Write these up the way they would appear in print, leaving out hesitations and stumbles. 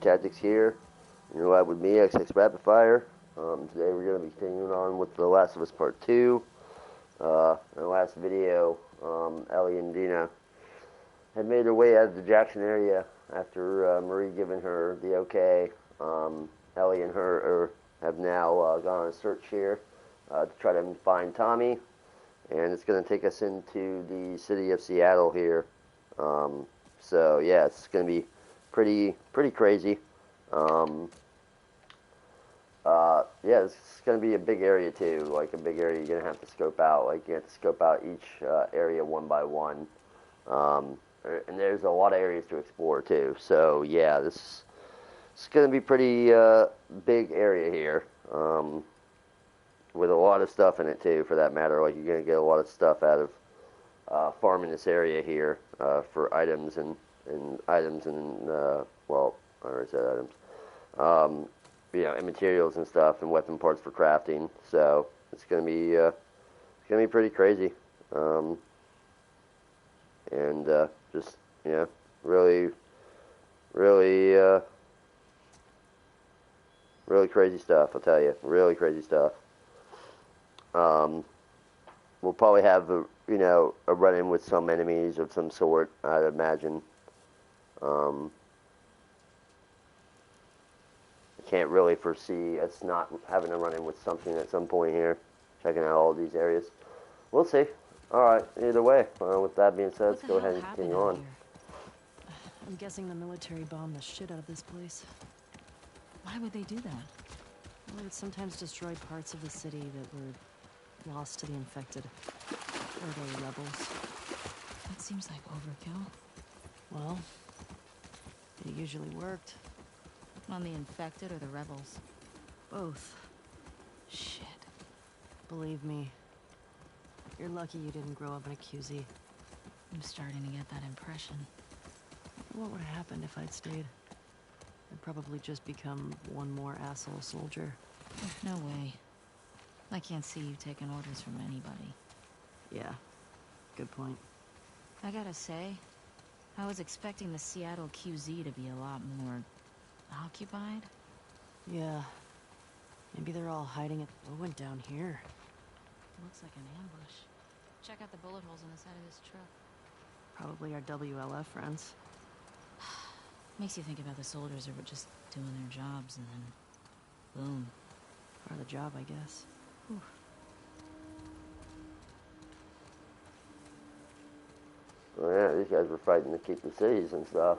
Tactics here. You're live with me, XX Rapid Fire. Today we're going to be continuing on with The Last of Us Part 2. In the last video, Ellie and Dina had made their way out of the Jackson area after Marie giving her the okay. Ellie and her have now gone on a search here to try to find Tommy. And it's going to take us into the city of Seattle here. So yeah, it's going to be pretty crazy. Yeah, it's going to be a big area too, like a big area you're going to have to scope out. Like you have to scope out each area one by one. And there's a lot of areas to explore too. So yeah, this is going to be pretty big area here. With a lot of stuff in it too, for that matter. Like you're going to get a lot of stuff out of farming this area here for items and well, I already said items. And materials and stuff and weapon parts for crafting. So it's going to be pretty crazy. Just really crazy stuff. I'll tell you, really crazy stuff. We'll probably have a run-in with some enemies of some sort, I'd imagine. I can't really foresee us not having a run-in with something at some point here, checking out all these areas. We'll see. Alright, either way, with that being said, let's go ahead and continue on. Here? I'm guessing the military bombed the shit out of this place. Why would they do that? Well, they would sometimes destroy parts of the city that were lost to the infected. Or the rebels. That seems like overkill. Well, it usually worked. On the infected or the rebels? Both. Shit. Believe me. You're lucky you didn't grow up in a QZ. I'm starting to get that impression. What would have happened if I'd stayed? I'd probably just become one more asshole soldier. No way. I can't see you taking orders from anybody. Yeah, good point. I gotta say, I was expecting the Seattle QZ to be a lot more occupied. Yeah. Maybe they're all hiding it. What went down here? Looks like an ambush. Check out the bullet holes in the side of this truck. Probably our WLF friends. Makes you think about the soldiers who were just doing their jobs and then... boom. Part of the job, I guess. Whew. Well, yeah, these guys were fighting to keep the cities and stuff.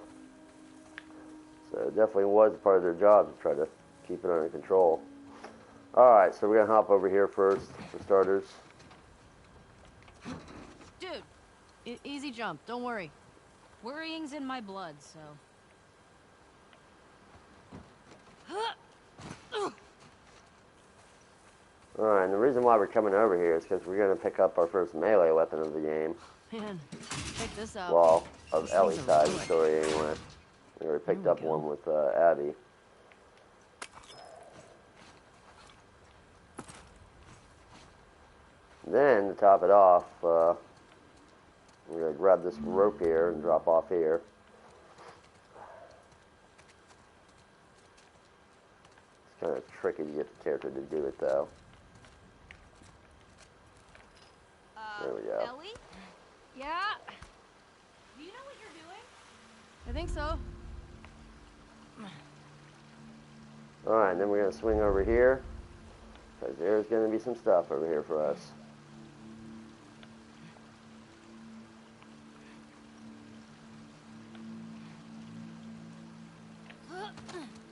So it definitely was part of their job to try to keep it under control. Alright, so we're going to hop over here first, for starters. Dude! Easy jump, don't worry. Worrying's in my blood, so... Alright, and the reason why we're coming over here is because we're going to pick up our first melee weapon of the game. Man, check this out. Well, of Ellie's side of the story anyway. We already picked up one with Abby. Then, to top it off, we're going to grab this rope here and drop off here. It's kind of tricky to get the character to do it, though. There we go. Ellie? Yeah? Do you know what you're doing? I think so. Alright, and then we're going to swing over here, because there's going to be some stuff over here for us.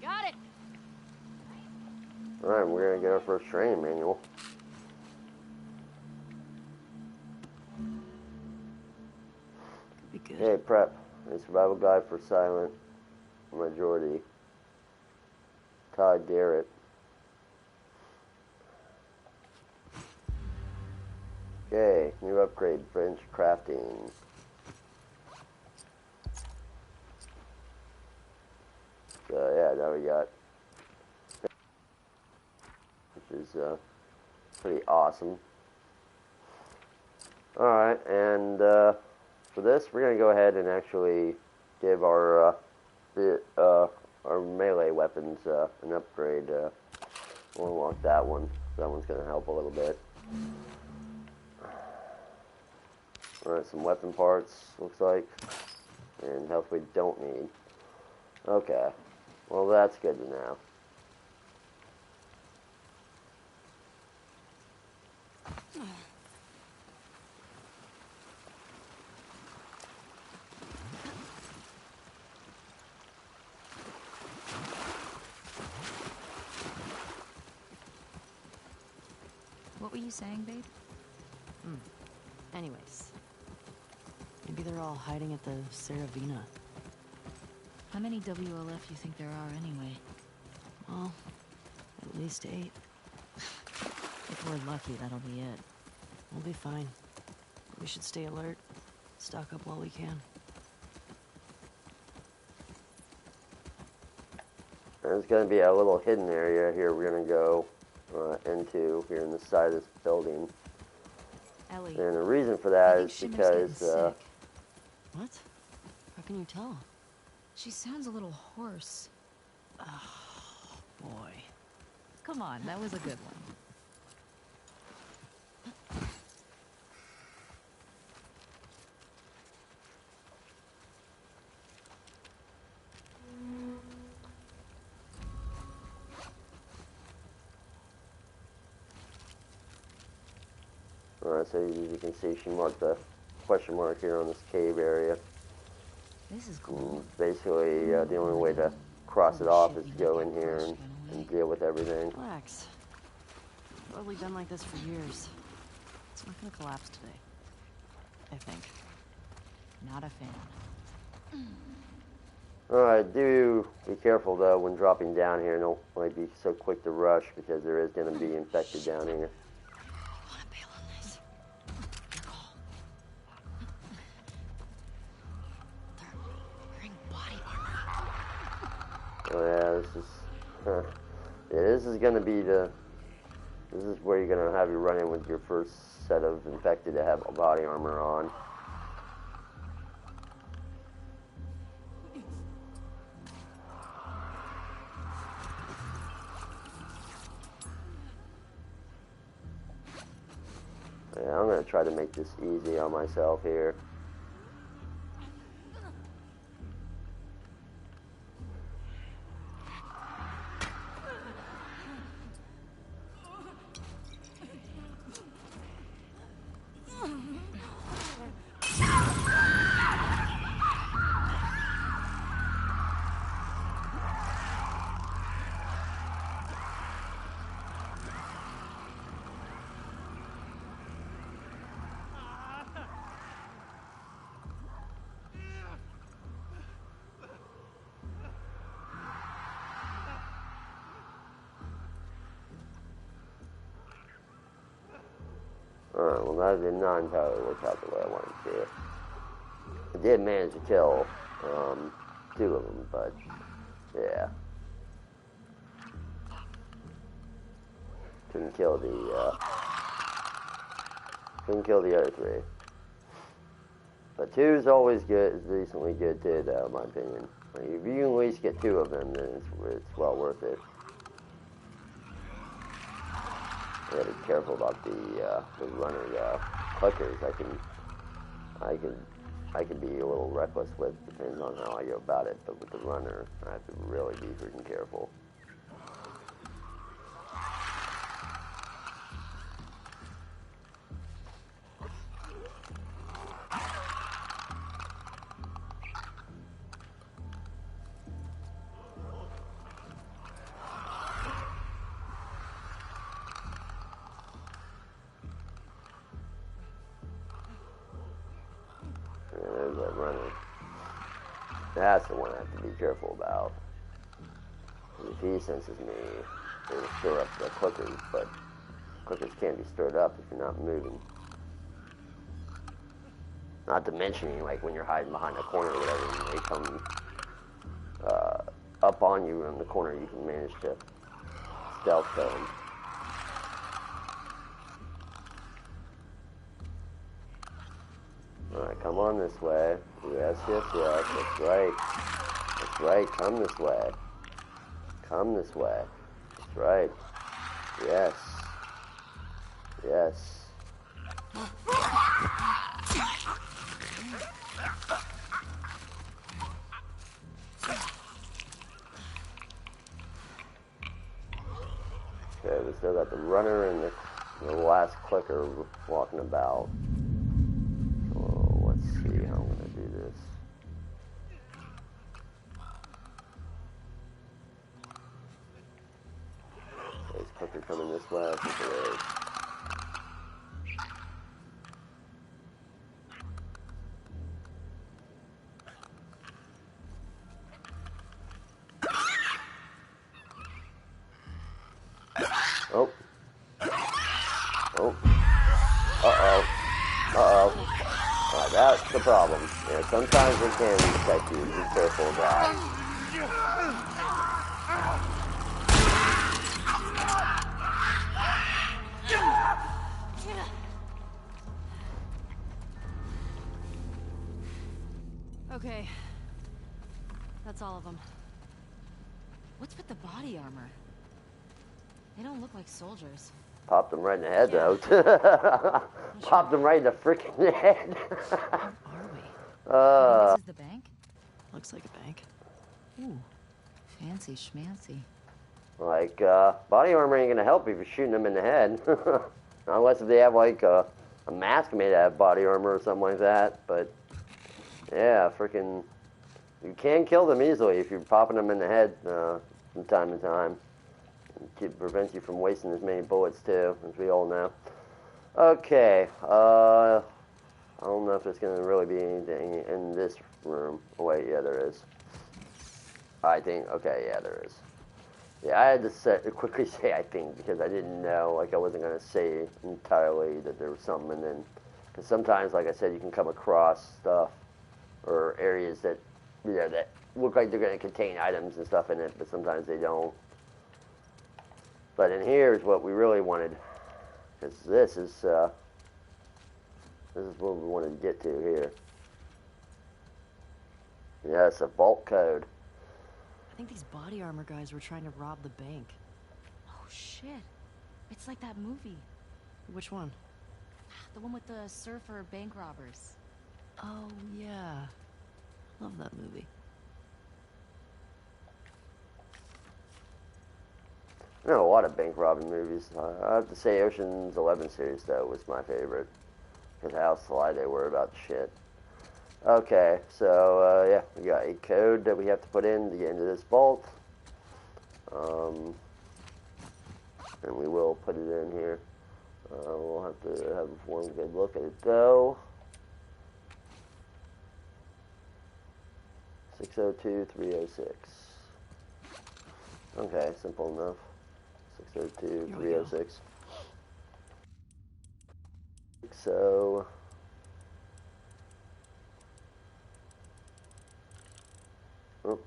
Got it! Alright, we're going to get our first training manual. Be good. Okay, prep. A survival guide for silent majority. Todd Garrett. Okay, new upgrade, bench crafting. So yeah, now we got, which is pretty awesome. Alright, and for this, we're going to go ahead and actually give our our melee weapons an upgrade. We'll unlock that one. That one's going to help a little bit. Alright, some weapon parts, looks like. And health we don't need. Okay. Well, that's good to know. What were you saying, babe? Anyways. Maybe they're all hiding at the Saravina. How many WLF you think there are anyway? Well, at least 8. If we're lucky, that'll be it. We'll be fine. We should stay alert. Stock up while we can. There's going to be a little hidden area here we're going to go into here in the side of this building. Ellie, And the reason for I that think is Shimmer's getting because sick. What? How can you tell? She sounds a little hoarse. Boy. Come on, that was a good one. so as you can see, she marked the question mark here on this cave area. This is cool. Basically, the only way to cross it off is to go in here and deal with everything. Relax. Probably been like this for years. It's not gonna collapse today. I think. Not a fan. Alright, do be careful though when dropping down here. Don't like be so quick to rush because there is going to be infected down here. I wanna bail on this. Your call. They're wearing body armor. Oh yeah, this is, yeah, this is going to be this is where you're going to have you run in with your first set of infected to have body armor on. Yeah, I'm going to try to make this easy on myself here. Alright, well that did not entirely work out the way I wanted to. I did manage to kill 2 of them, but yeah. Couldn't kill the other 3. But 2 is always good, it's decently good too, though, in my opinion. Like, if you can at least get 2 of them, then it's well worth it. I gotta be careful about the runner clickers. I can be a little reckless with, depends on how I go about it. But with the runner, I have to really be freaking careful. There's that runner. That's the one I have to be careful about. If he senses me, it'll stir up the clickers, but clickers can't be stirred up if you're not moving. Not to mention, like when you're hiding behind a corner or whatever, and they come up on you in the corner, you can manage to stealth them. Alright, come on this way. Yes, yes, yes. That's right. That's right. Come this way. Come this way. That's right. Yes. Yes. Okay, we still got the runner and the last clicker walking about. So let's see how I'm gonna do this. Is clicker coming this way? I think it is. Oh. Oh. Uh-oh. Uh-oh. Alright, that's the problem. Yeah, sometimes they can detect you. Be careful of that. Okay. That's all of them. What's with the body armor? They don't look like soldiers. Popped them right in the head, Yeah. though. Popped them right in the freaking head. Where are we? This is the bank? Looks like a bank. Ooh. Fancy schmancy. Like, body armor ain't gonna help if you're shooting them in the head. Unless if they have, like, a mask made out of body armor or something like that. But, yeah, freaking... You can kill them easily if you're popping them in the head from time to time. It prevents you from wasting as many bullets, too, as we all know. Okay, I don't know if there's going to really be anything in this room. Oh, wait, yeah, there is. I think, okay, yeah, there is. Yeah, I had to quickly say I think, because I didn't know, like, I wasn't going to say entirely that there was something, and then, because sometimes, like I said, you can come across stuff, or areas that, you know, that look like they're going to contain items and stuff in it, but sometimes they don't. But in here is what we really wanted, because this is what we wanted to get to here. Yes, a vault code. I think these body armor guys were trying to rob the bank. Oh shit. It's like that movie. Which one? The one with the surfer bank robbers. Oh, yeah. Love that movie. I know a lot of bank robbing movies. I have to say Ocean's 11 series, though, was my favorite. Because how sly they were about shit. Okay, so, yeah, we got a code that we have to put in to get into this vault. And we will put it in here. We'll have to have one good look at it, though. 602-306. Okay, simple enough. 602-306. So... Oh.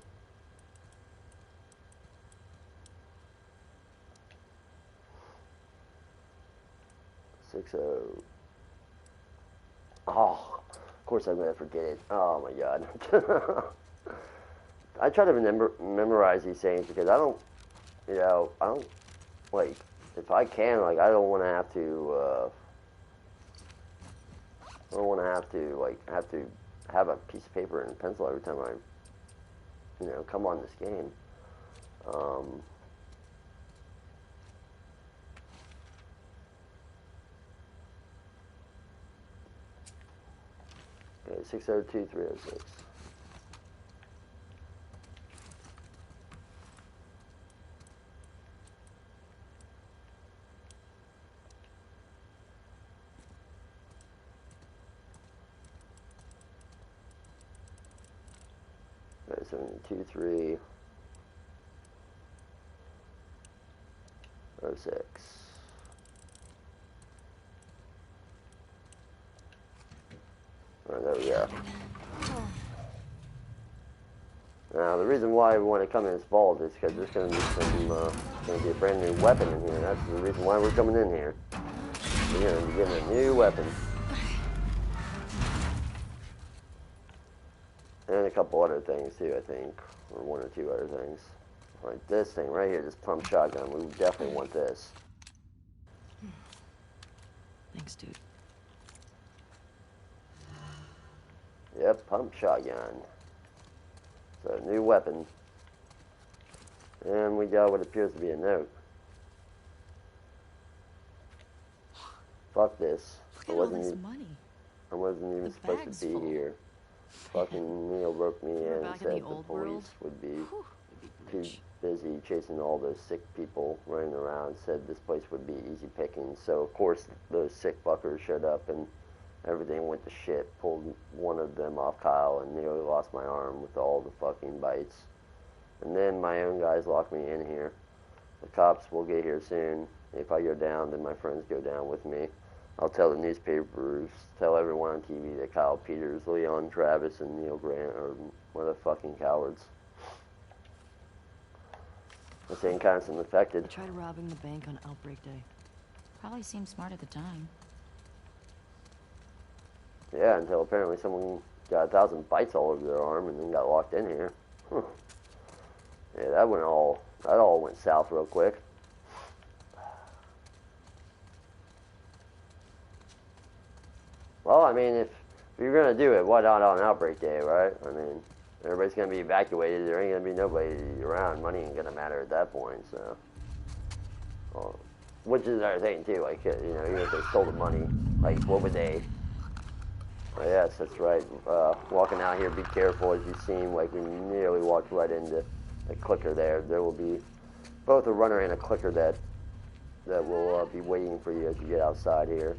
Oh, of course I'm gonna forget it. Oh my god. I try to memorize these things because I don't, like, if I can, like, I don't want to have to, have a piece of paper and a pencil every time I, come on this game. Okay, 602-306. Okay, 72306. Alright, there we go. Now, the reason why we want to come in this vault is because there's going to be a brand new weapon in here. That's the reason why we're coming in here. We're going to be getting a new weapon. And a couple other things, too, I think. Or one or two other things. Like this thing right here, this pump shotgun. We definitely want this. Thanks, dude. Yep, pump shotgun. So, new weapon. And we got what appears to be a note. Fuck this. Look at all this money. I wasn't even The supposed bag's to be full. here. Fucking Neil wrote me We're in and back in said the the old police world. would be Whew, we'd be too rich. busy chasing all those sick people running around. Said this place would be easy pickings. So of course those sick fuckers showed up and everything went to shit. Pulled one of them off Kyle and nearly lost my arm with all the fucking bites. And then my own guys locked me in here. The cops will get here soon. If I go down, then my friends go down with me. I'll tell the newspapers, tell everyone on TV that Kyle Peters, Leon Travis, and Neil Grant are motherfucking cowards. This ain't constant I affected. tried robbing the bank on Outbreak Day. Probably seemed smart at the time. Yeah, until apparently someone got 1,000 bites all over their arm and then got locked in here. Huh. Yeah, that all went south real quick. Well, I mean, if you're gonna do it, why not on Outbreak Day, right? I mean, everybody's gonna be evacuated. There ain't gonna be nobody around. Money ain't gonna matter at that point. So, well, which is another thing too. Like, you know, even if they stole the money, like, what would they? Oh, yes, that's right. Walking out here, be careful. As you seen, like we nearly walked right into a clicker there. There will be both a runner and a clicker that will be waiting for you as you get outside here.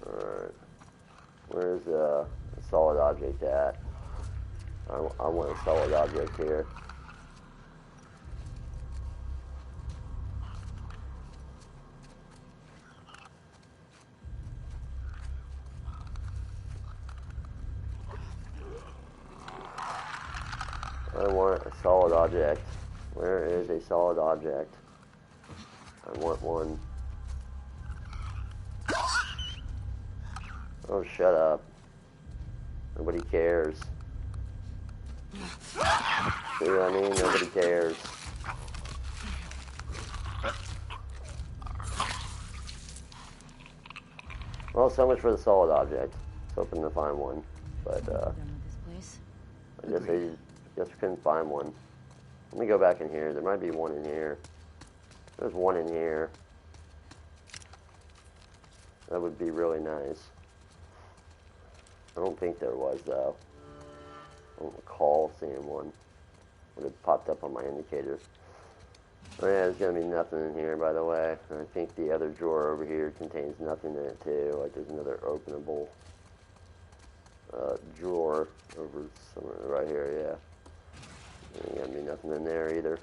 Alright. Where's a solid object at? I want a solid object here. I want a solid object. Where is a solid object? I want one. Oh, shut up. Nobody cares. See what I mean? Nobody cares. Well, so much for the solid object. I was hoping to find one, but Done with this place. I guess we couldn't find one. Let me go back in here. There might be one in here. There's one in here. That would be really nice. I don't think there was, though. I don't recall seeing one. Would have popped up on my indicator. Oh yeah, there's gonna be nothing in here, by the way. And I think the other drawer over here contains nothing in it, too. Like, there's another openable drawer over somewhere right here, yeah. Ain't gonna be nothing in there either.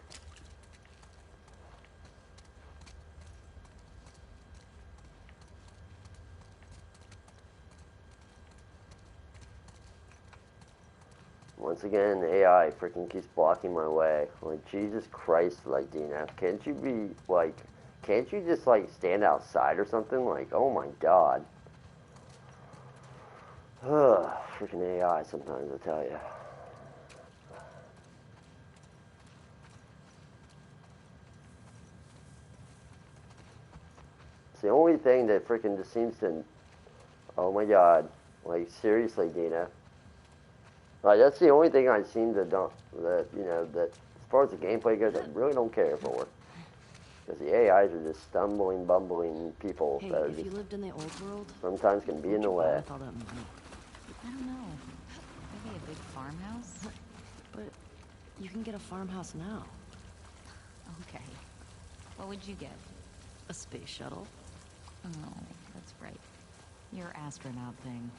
Once again, the AI freaking keeps blocking my way. Like, Jesus Christ, like, Dina, can't you just, like, stand outside or something? Like, oh my God. Ugh, freaking AI sometimes, I tell you. It's the only thing that freaking just seems to, oh my God. Like, seriously, Dina. Like, that's the only thing I've seen that as far as the gameplay goes, I really don't care for. Because the AIs are just stumbling, bumbling people Hey, that are if you just lived in the old world, sometimes can be in the what'd you do way. with all that money? I don't know. Maybe a big farmhouse? But you can get a farmhouse now. Okay. What would you get? A space shuttle. Oh, that's right. Your astronaut thing.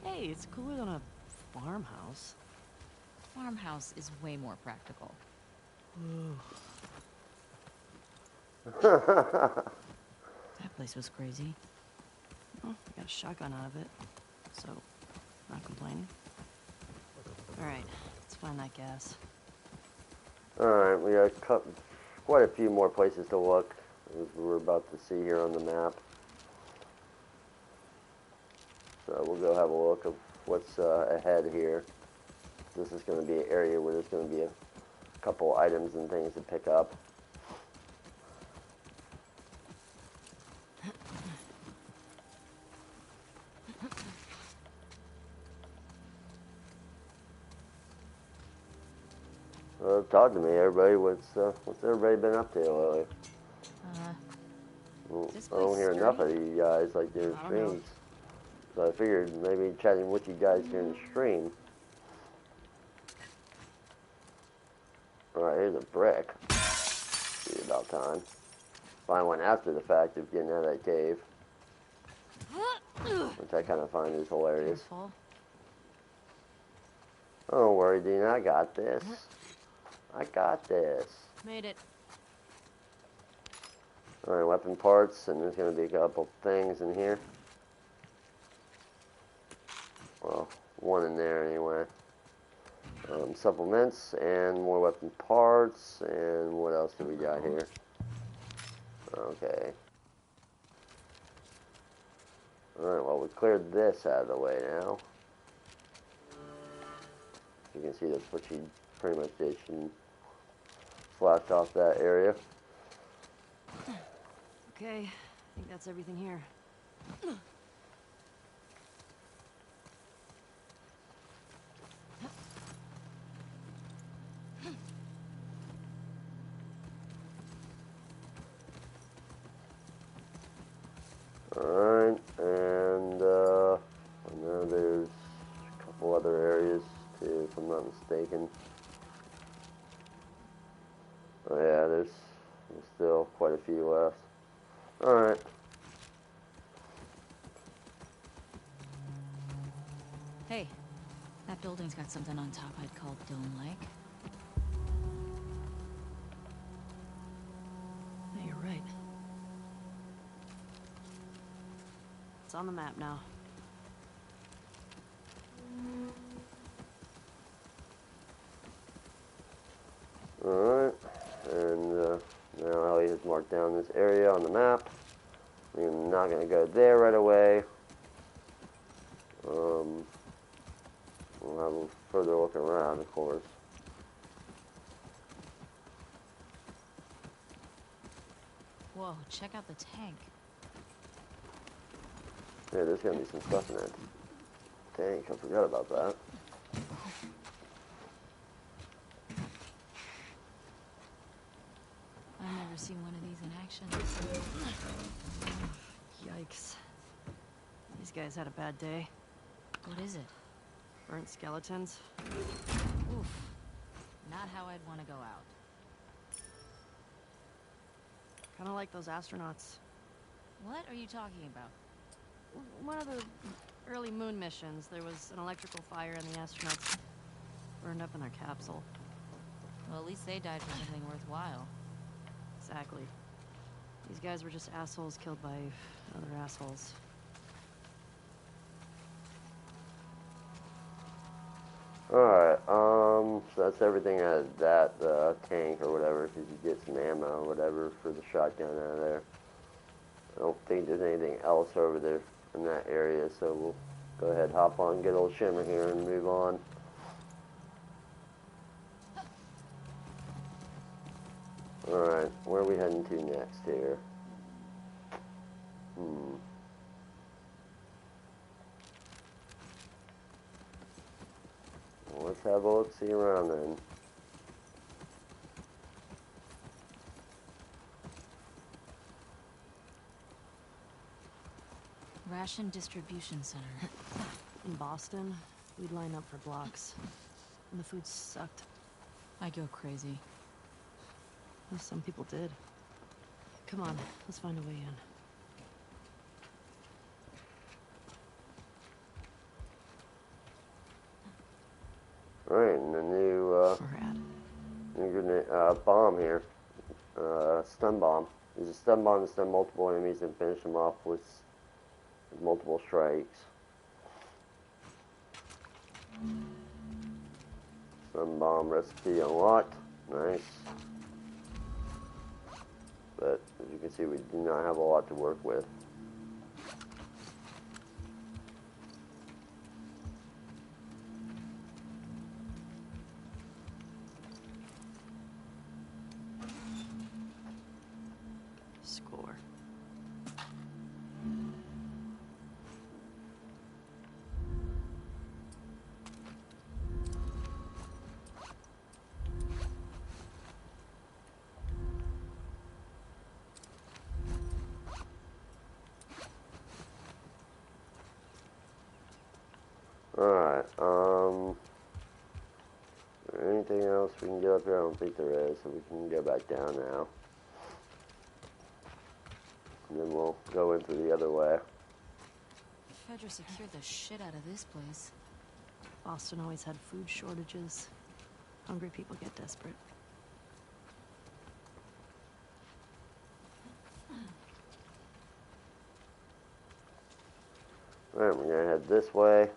Hey, it's cooler than a farmhouse. Farmhouse is way more practical. That place was crazy. Well, I got a shotgun out of it, so not complaining. All right, let's find that gas. Alright, we got quite a few more places to look, as we're about to see here on the map. So we'll go have a look of what's ahead here. This is going to be an area where there's going to be a couple items and things to pick up. Talk to me, everybody. What's everybody been up to lately? Well, this I don't place hear enough of sturdy? you guys like during I don't know. streams. So I figured maybe chatting with you guys during the stream. Alright, here's a brick. Be about time. Find one after the fact of getting out of that cave, which I kind of find is hilarious. Careful. Don't worry, Dina, I got this. I got this. Made it. Alright, weapon parts, and there's going to be a couple things in here. Well, one in there anyway. Supplements, and more weapon parts, and what else do we got here? Okay. Alright, well, we cleared this out of the way now. You can see that's what she pretty much did. She slashed off that area. Okay, I think that's everything here. Alright, and I know there's a couple other areas too, if I'm not mistaken. Oh yeah, there's still quite a few left. Alright. Hey, that building's got something on top I'd call dome-like. Yeah, you're right. It's on the map now. Alright, and now Ellie has marked down this area on the map. We're not going to go there right away. We'll have a further look around, of course. Whoa, check out the tank. Yeah, there's going to be some stuff in that tank. I forgot about that. I've never seen one of these in action. Yikes. These guys had a bad day. What is it? Burnt skeletons. Oof. Not how I'd want to go out. Kind of like those astronauts. What are you talking about? One of the early moon missions, there was an electrical fire and the astronauts burned up in their capsule. Well, at least they died for something worthwhile. Exactly. These guys were just assholes killed by other assholes. Alright, so that's everything out of that tank or whatever, because you get some ammo or whatever for the shotgun out of there. I don't think there's anything else over there in that area, so we'll go ahead, hop on, get old Shimmer here, and move on. Alright, where are we heading to next here? Well, let's have a look-see around then. Ration Distribution Center. In Boston, we'd line up for blocks. And the food sucked. I go crazy. Well, some people did. Come on, let's find a way in. Alright, and the new Rad. grenade, bomb here. stun bomb. Use a stun bomb to stun multiple enemies and finish them off with multiple strikes. Stun bomb recipe unlocked. Nice. But as you can see, we do not have a lot to work with. Score. Alright, is there anything else we can get up here? I don't think there is, so we can go back down now. And then we'll go in through the other way. Fedra secured the shit out of this place. Boston always had food shortages. Hungry people get desperate. Alright, we're gonna head this way.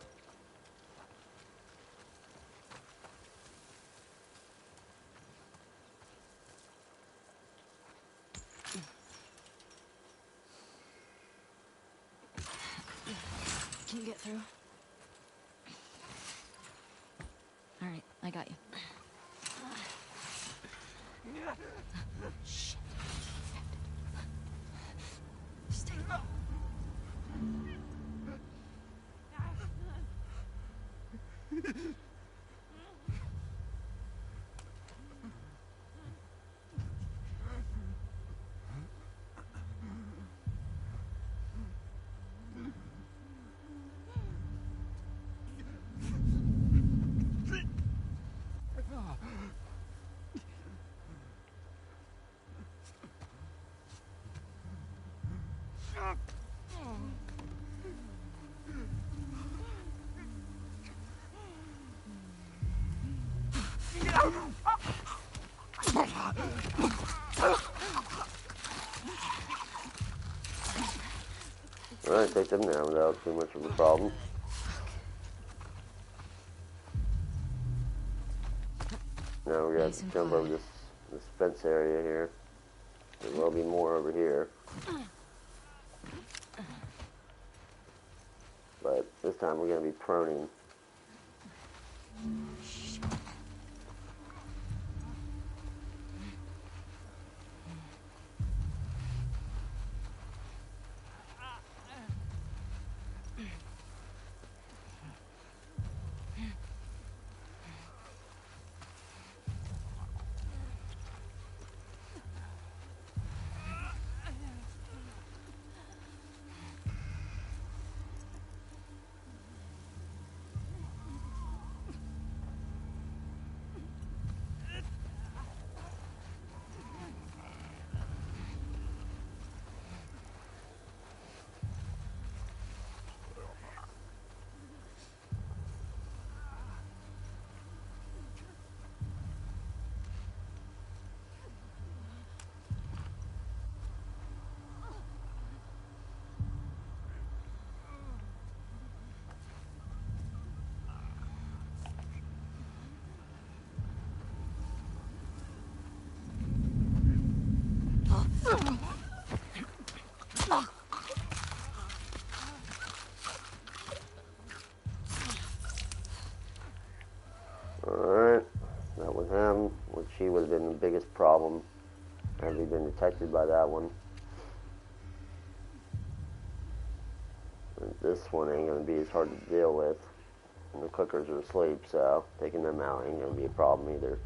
Can you get through? All right, I got you. Shit. Stay low. Alright, take them down without too much of a problem. Now we're gonna have to jump over this fence area here. There will be more over here. But this time we're gonna be proning. Alright, that was him, which he would have been the biggest problem had we been detected by that one. And this one ain't gonna be as hard to deal with. And the clickers are asleep, so taking them out ain't gonna be a problem either.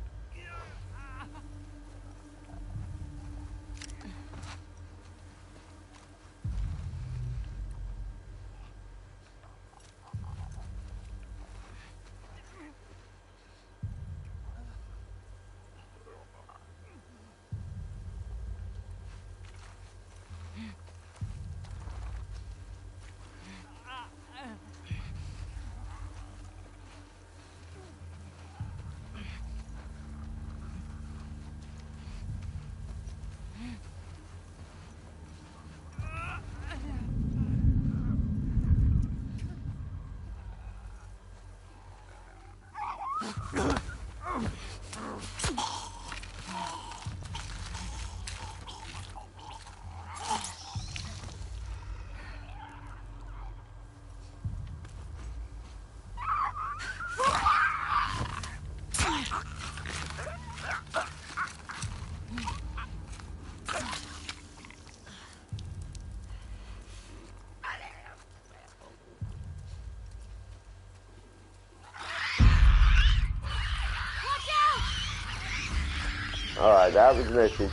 Alright, that was mission.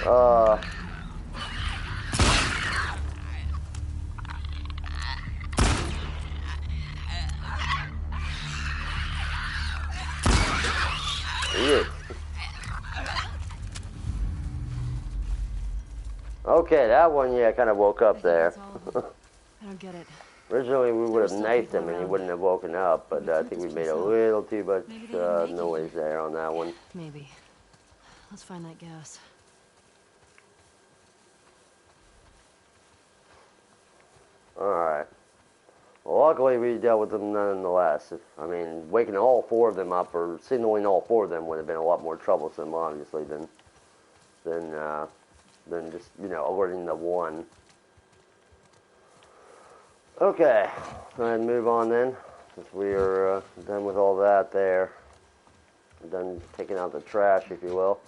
uh... Shit. Okay, that one, yeah, kind of woke up there. I don't get it. Originally, we would have There's still knifed people him and he around. wouldn't have woken up, but I think we made a little too much Maybe they didn't make it noise here. there on that one. Maybe. Let's find that gas. Alright. Well, luckily we dealt with them nonetheless. I mean, waking all four of them up or signaling all four of them would have been a lot more troublesome, obviously, than just, you know, alerting the one. Okay, go ahead and move on then, since we are done with all that there. Done taking out the trash, if you will.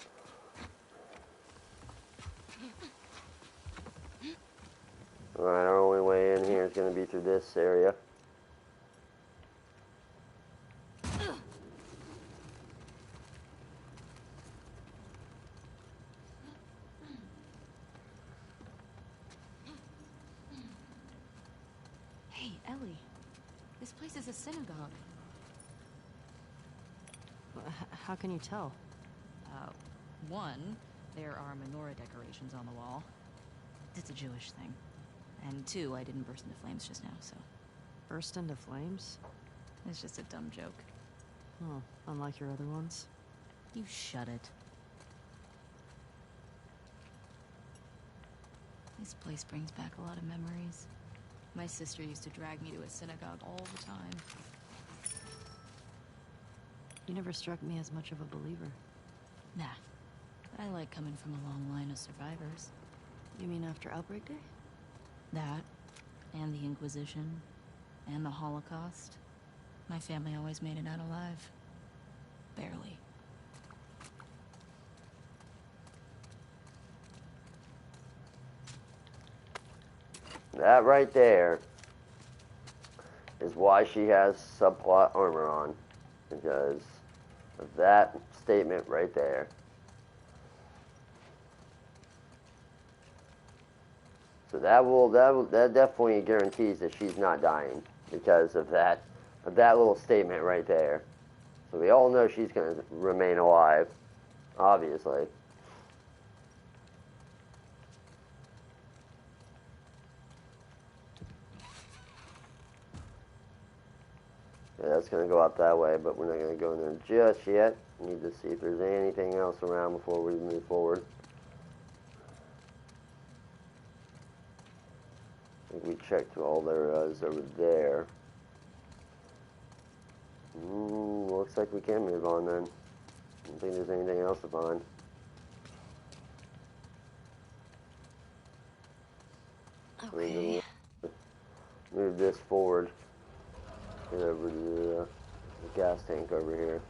Alright, our only way in here is going to be through this area. Hey, Ellie. This place is a synagogue. How can you tell? One, there are menorah decorations on the wall. It's a Jewish thing. And two, I didn't burst into flames just now, so Burst into flames? it's just a dumb joke. Oh, unlike your other ones. You shut it. This place brings back a lot of memories. My sister used to drag me to a synagogue all the time. You never struck me as much of a believer. Nah, but I like coming from a long line of survivors. You mean after Outbreak Day? That, and the Inquisition, and the Holocaust. My family always made it out alive. Barely. That right there is why she has subplot armor on, because of that statement right there. So that definitely guarantees that she's not dying because of that little statement right there. So we all know she's going to remain alive, obviously. Yeah, that's going to go out that way, but we're not going to go in there just yet. We need to see if there's anything else around before we move forward. I think we checked all there is over there. Looks like we can move on then. I don't think there's anything else to find. Okay. Move this forward. Get over to the gas tank over here.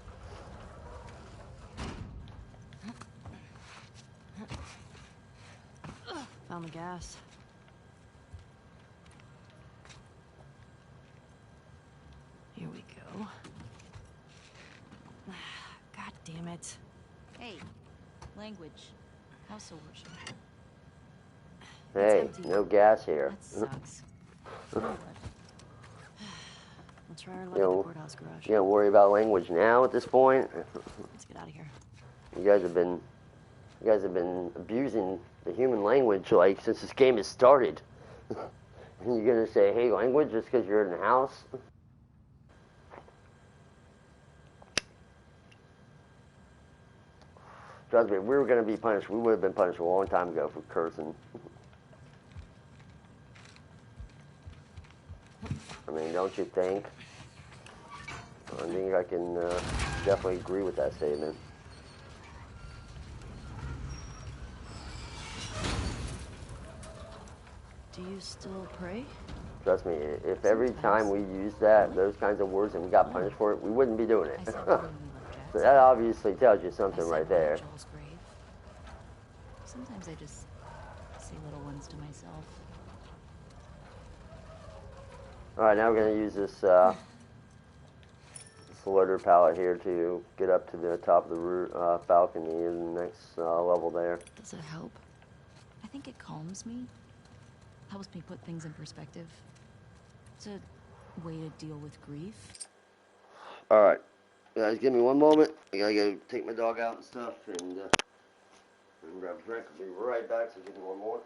Found the gas. Here we go. God damn it. Hey, language. House of worship. Hey, empty. no gas here. That sucks. But We'll try our luck You at the know, courthouse garage. You don't worry about language now at this point. Let's get out of here. You guys have been abusing the human language like since this game has started. And you're gonna say, "Hey, language," just because you're in the house? Trust me, if we were gonna be punished, we would have been punished a long time ago for cursing. I mean, don't you think? I think I can definitely agree with that statement. Do you still pray? Trust me, if every time we used those kinds of words and we got punished for it, we wouldn't be doing it. I said when we left So Jackson. that obviously tells you I something said right by there. Joel's grave. Sometimes I just say little ones to myself. All right, now we're going to use this loader pallet here to get up to the top of the balcony and the next level there. Does it help? I think it calms me. Helps me put things in perspective. It's a way to deal with grief. Alright, guys, give me one moment. I gotta go take my dog out and stuff and grab a drink. I'll be right back, so give me one more.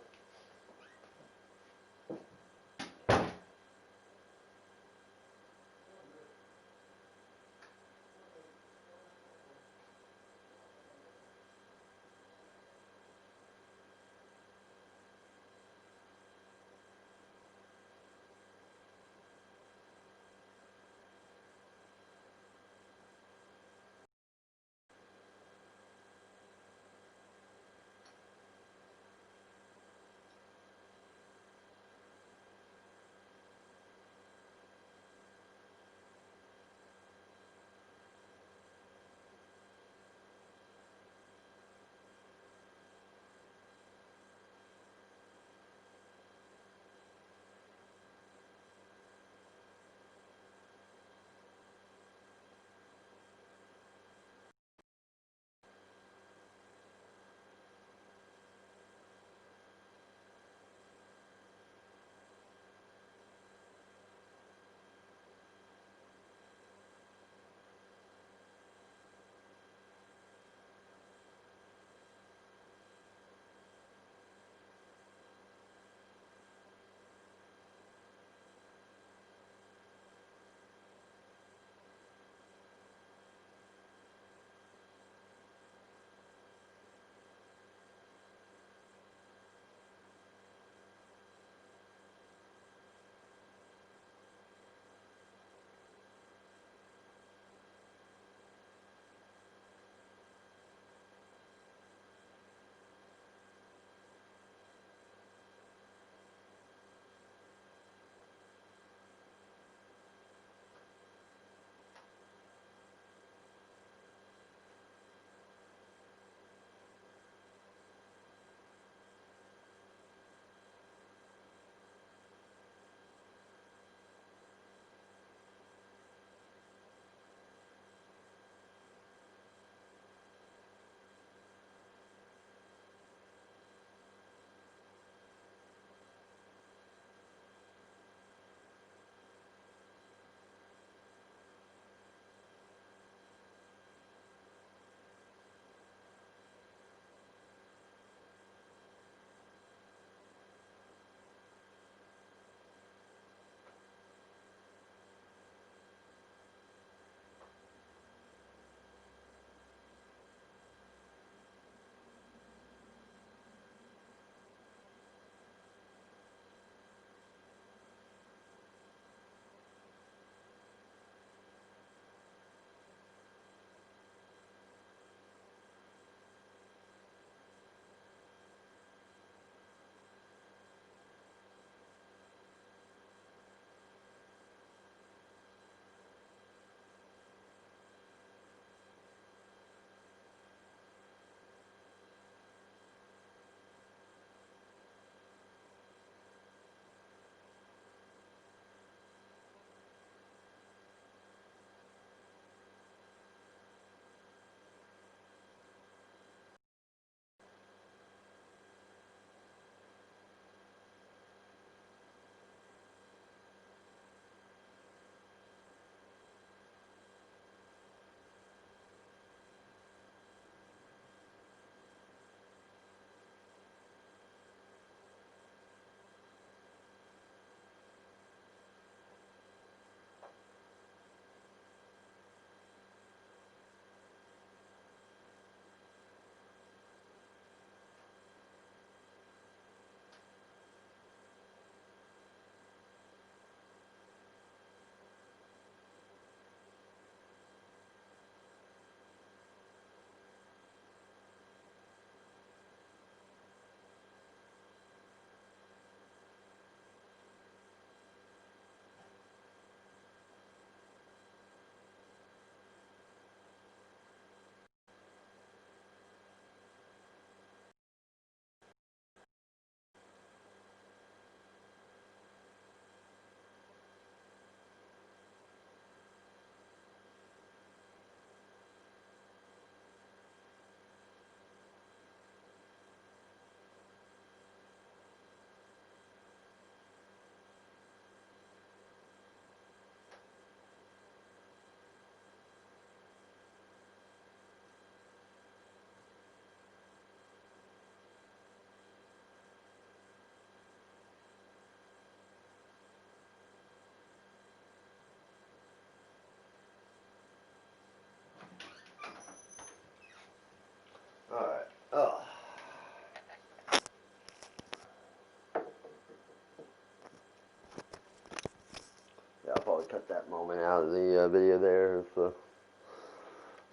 moment out of the video there. So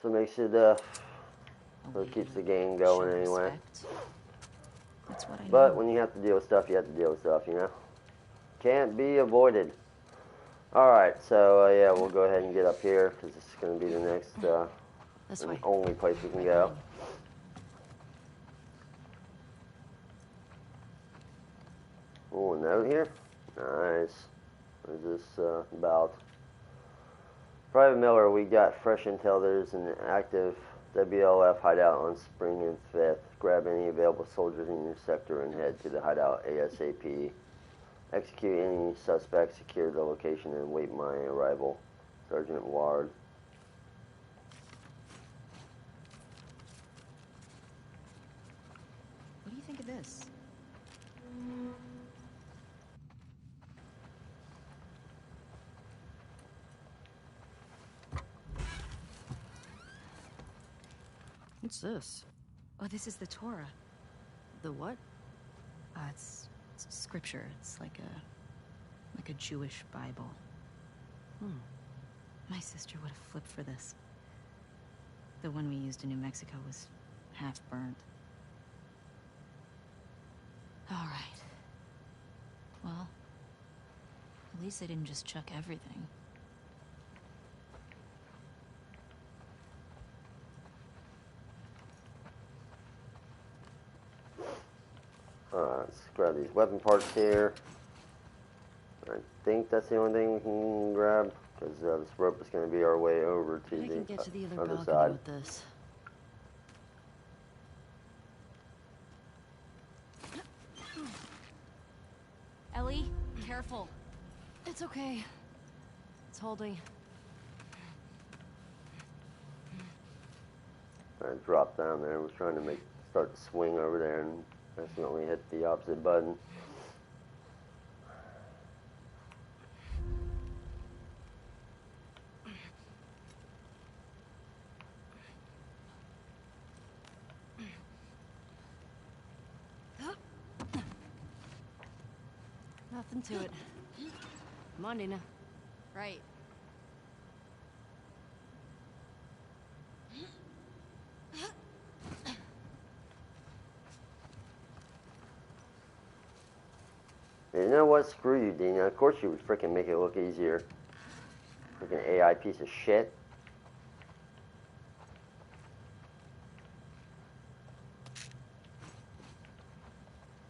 it makes it, so it keeps the game going Show anyway. respect. That's what I But know. when you have to deal with stuff, you have to deal with stuff, you know? Can't be avoided. Alright, so yeah, we'll go ahead and get up here, because this is going to be the next, This and way. only place we can Right go. behind you. Oh, a note here? Nice. What is this about? Private Miller, we got fresh intel. There's an active WLF hideout on Spring and 5th. Grab any available soldiers in your sector and head to the hideout ASAP. Execute any suspects, secure the location, and wait my arrival. Sergeant Ward. What do you think of this? What's this? Oh, this is the Torah. The what? It's scripture. It's like a Jewish Bible. Hmm. My sister would have flipped for this. The one we used in New Mexico was half burnt. All right. Well, at least they didn't just chuck everything. Let's grab these weapon parts here. I think that's the only thing we can grab, because this rope is going to be our way over to I can get to the other other balcony side. with this. Ellie, careful. It's okay. It's holding. I dropped down there. I was trying to start to swing over there and accidentally hit the opposite button. Nothing to it. Come on, Dina. Right. You know what? Screw you, Dina. Of course you would freaking make it look easier. Freaking AI piece of shit.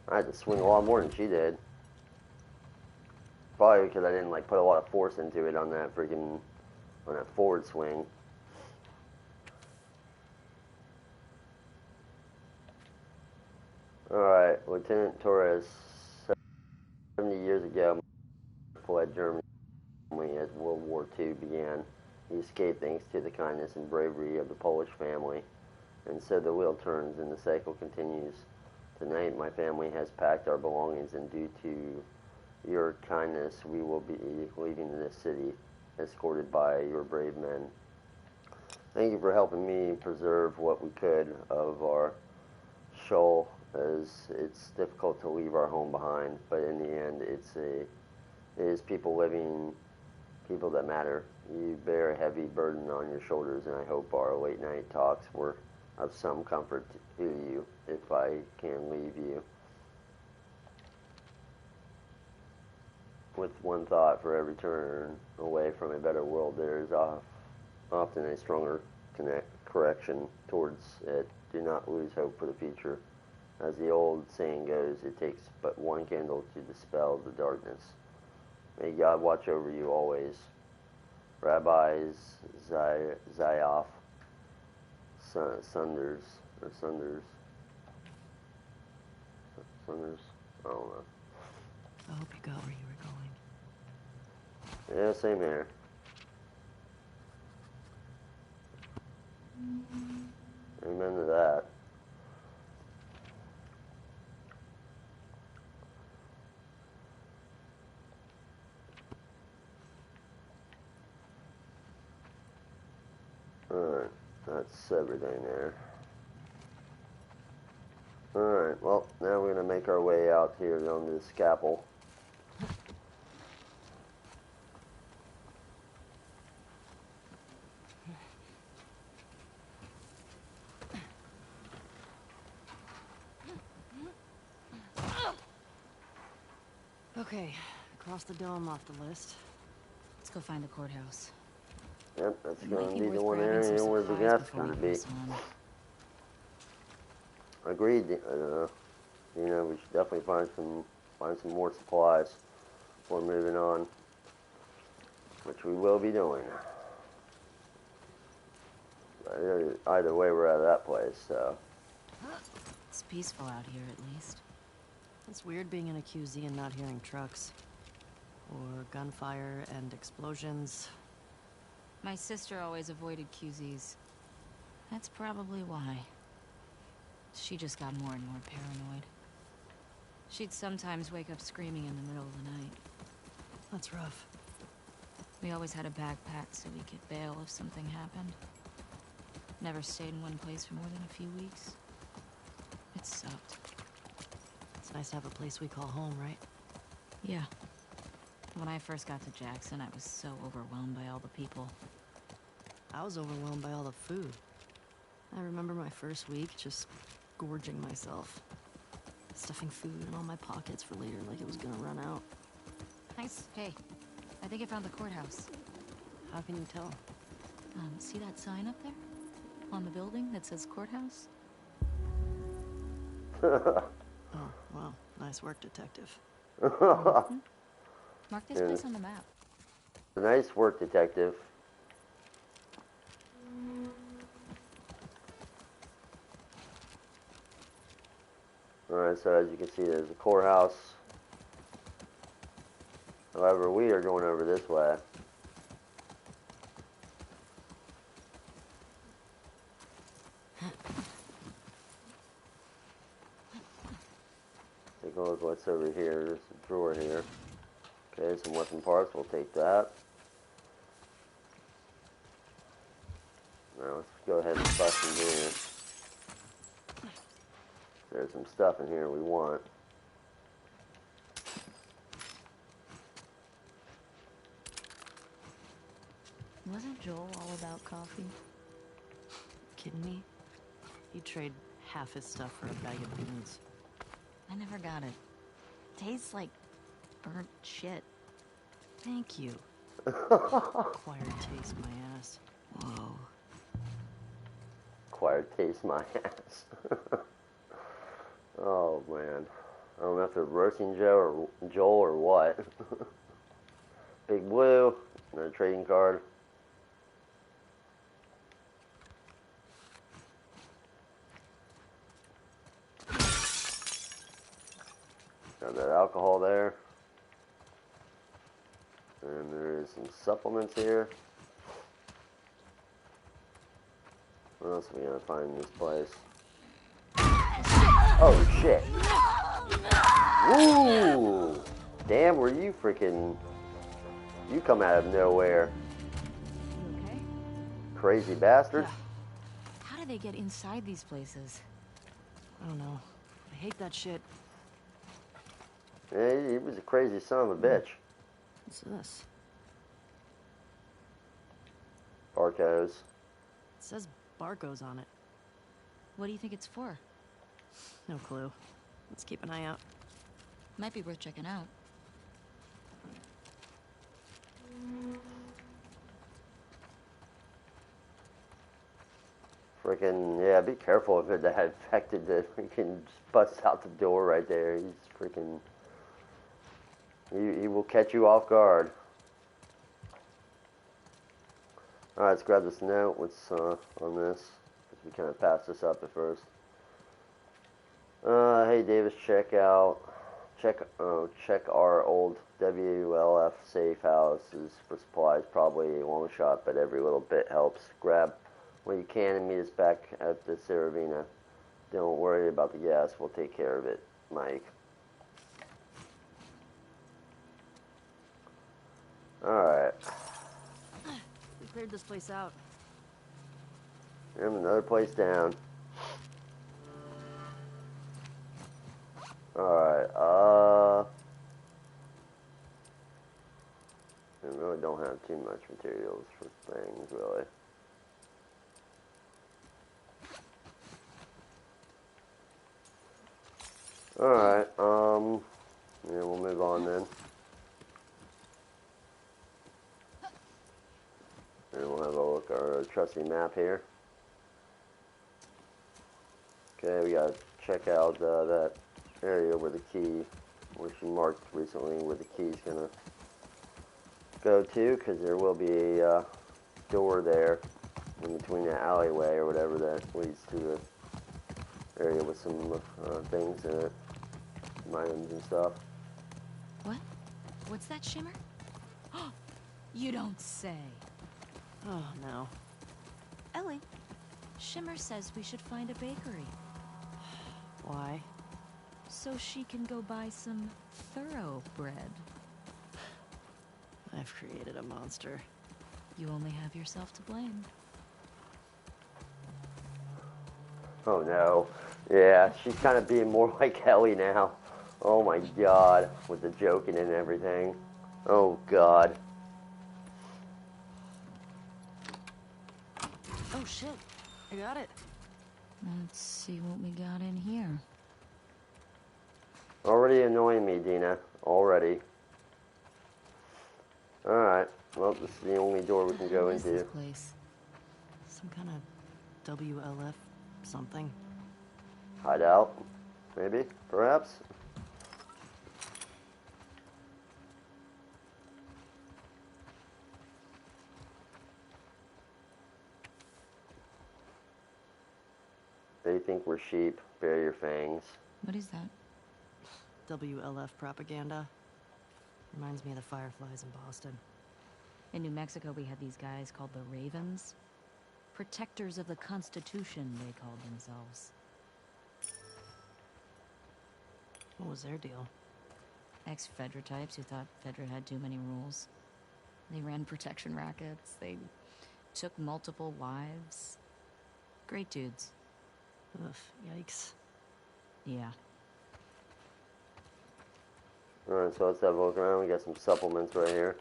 I had to swing a lot more than she did. Probably because I didn't like put a lot of force into it on that forward swing. Alright, Lieutenant Torres, 70 years ago, fled Germany as World War II began. He escaped thanks to the kindness and bravery of the Polish family. And so the wheel turns and the cycle continues. Tonight, my family has packed our belongings, and due to your kindness, we will be leaving this city, escorted by your brave men. Thank you for helping me preserve what we could of our shoal, as it's difficult to leave our home behind, but in the end, it is people that matter. You bear a heavy burden on your shoulders, and I hope our late night talks were of some comfort to you if I can leave you with one thought: for every turn away from a better world, there is often a stronger correction towards it. Do not lose hope for the future. As the old saying goes, it takes but one candle to dispel the darkness. May God watch over you always. Rabbi Zayaf Sunders. I don't know. I hope you got where you were going. Yeah, same here. Amen to that. Alright, that's everything there. Alright, well, now we're going to make our way out here onto the scalpel. Okay, cross the dome off the list. Let's go find the courthouse. Yep, that's It going might to be be worth the one grabbing some area where the supplies gas before going we to be. press on. Agreed. We should definitely find some more supplies before moving on, which we will be doing. Either way, we're out of that place, so. It's peaceful out here, at least. It's weird being in a QZ and not hearing trucks. Or gunfire and explosions. My sister always avoided QZs. That's probably why. She just got more and more paranoid. She'd sometimes wake up screaming in the middle of the night. That's rough. We always had a backpack so we could bail if something happened. Never stayed in one place for more than a few weeks. It sucked. It's nice to have a place we call home, right? Yeah. When I first got to Jackson, I was so overwhelmed by all the people. I was overwhelmed by all the food. I remember my first week just gorging myself. Stuffing food in all my pockets for later like it was gonna run out. Nice. Hey, I think I found the courthouse. How can you tell? See that sign up there? On the building that says courthouse? Oh, wow. Nice work, detective. Mark this place on the map. Nice work, detective. Alright, so as you can see, there's a courthouse. However, we are going over this way. Take a look what's over here. There's a drawer here. Okay, some weapon parts. We'll take that. Now let's go ahead and bust in here. There's some stuff in here we want. Wasn't Joel all about coffee? Kidding me? He'd trade half his stuff for a bag of beans. I never got it. Tastes like burnt shit. Thank you. Acquired taste, my ass. Whoa. Acquired taste my ass. Oh man. I don't know if they're roasting Joel or what. Big Blue, another trading card. Got that alcohol there. And there is some supplements here. What else are we gonna find in this place? Oh shit. Woo! Damn, were you freaking... You come out of nowhere. You okay? Crazy bastard. Yeah. How do they get inside these places? I don't know. I hate that shit. Yeah, he was a crazy son of a bitch. What's this? Barcodes. It says barcodes on it. What do you think it's for? No clue. Let's keep an eye out. Might be worth checking out. Freaking, yeah, be careful if that infected that freaking just busts out the door right there. He's freaking... He will catch you off guard. Alright, let's grab this note. What's on this? We kind of passed this up at first. Hey Davis, check our old WLF safe houses for supplies. Probably a long shot, but every little bit helps. Grab what you can and meet us back at the Saravina. Don't worry about the gas. We'll take care of it, Mike. Alright. We cleared this place out. And another place down. Alright, I really don't have too much materials for things, really. Alright, yeah, we'll move on then. And we'll have a look at our trusty map here. Okay, we gotta check out that area where the key, where she marked recently, where the key's gonna go to, because there will be a door there in between that alleyway or whatever that leads to the area with some things in it, some items and stuff. What? What's that, Shimmer? You don't say. Oh, no. Ellie, Shimmer says we should find a bakery. Why? So she can go buy some thoroughbread. I've created a monster. You only have yourself to blame. Oh no. Yeah, she's kind of being more like Ellie now. Oh my god, with the joking and everything. Oh god. Oh shit, I got it. Let's see what we got in here. Already annoying me, Dina. Already. Alright, well, this is the only door we can go What is into. this place? Some kind of WLF something. Hideout? Maybe? Perhaps? They think we're sheep. Bare your fangs. What is that? WLF propaganda. Reminds me of the Fireflies in Boston. In New Mexico, we had these guys called the Ravens. Protectors of the Constitution, they called themselves. What was their deal? Ex-Fedra types who thought Fedra had too many rules. They ran protection rackets. They took multiple wives. Great dudes. Ugh, yikes. Yeah. Alright, so let's have a look around. We got some supplements right here.